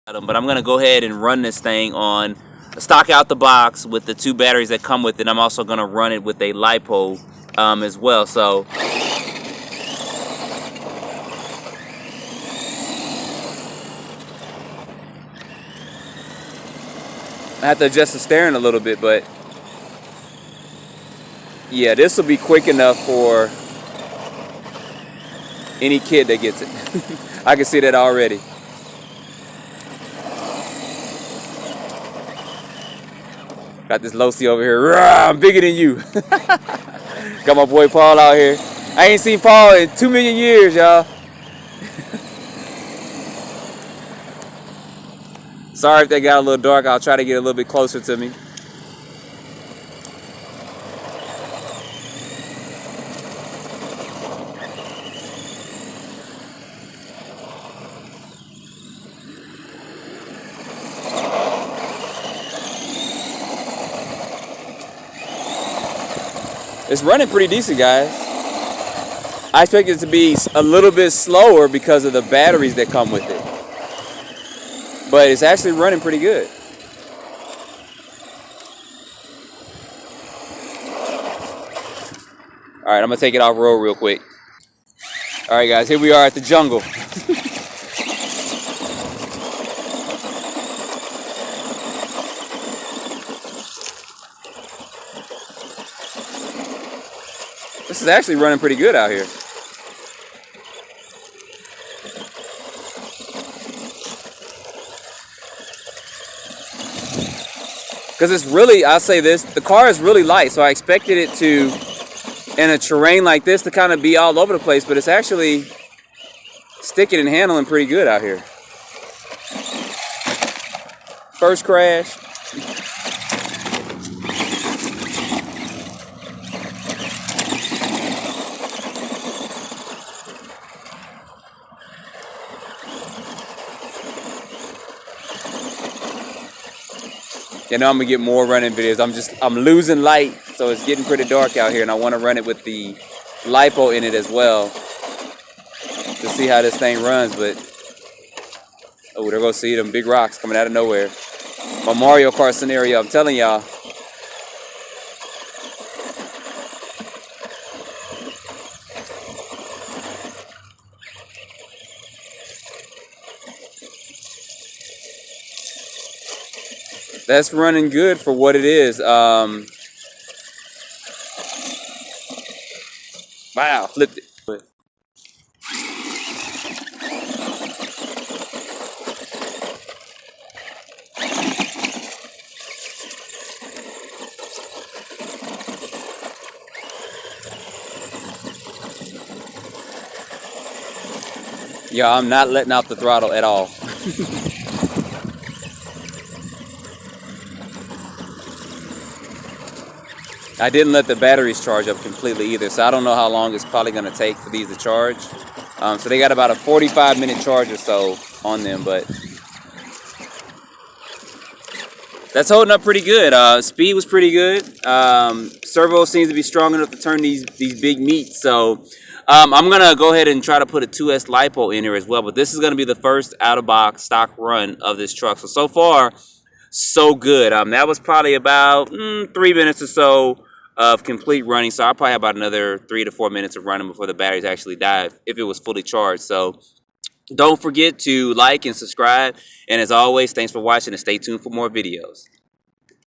But I'm gonna go ahead and run this thing on stock out the box with the 2 batteries that come with it. I'm also gonna run it with a LiPo as well. So I have to adjust the steering a little bit, but yeah, this will be quick enough for any kid that gets it. I can see that already. Got this Losi over here. Rah, I'm bigger than you. Got my boy Paul out here. I ain't seen Paul in 2 million years, y'all. Sorry if that got a little dark. I'll try to get a little bit closer to me. It's running pretty decent, guys. I expect it to be a little bit slower because of the batteries that come with it. But it's actually running pretty good. All right, I'm gonna take it off road real quick. All right, guys, here we are at the jungle. This is actually running pretty good out here. Because it's really, I'll say this, the car is really light, so I expected it to, in a terrain like this, to kind of be all over the place, but it's actually sticking and handling pretty good out here. First crash. You know I'm gonna get more running videos. I'm losing light, so it's getting pretty dark out here, and I want to run it with the LiPo in it as well to see how this thing runs. But oh, there goes see them big rocks coming out of nowhere. My Mario Kart scenario, I'm telling y'all. That's running good for what it is. Wow, flipped it. Yeah, I'm not letting out the throttle at all. I didn't let the batteries charge up completely either, so I don't know how long it's probably going to take for these to charge. So they got about a 45-minute charge or so on them, but that's holding up pretty good. Speed was pretty good. Servo seems to be strong enough to turn these big meats. So I'm going to go ahead and try to put a 2S LiPo in here as well, but this is going to be the first out-of-box stock run of this truck. So far, so good. That was probably about 3 minutes or so of complete running, so I'll probably have about another 3 to 4 minutes of running before the batteries actually die if it was fully charged. So don't forget to like and subscribe, and as always, thanks for watching and stay tuned for more videos.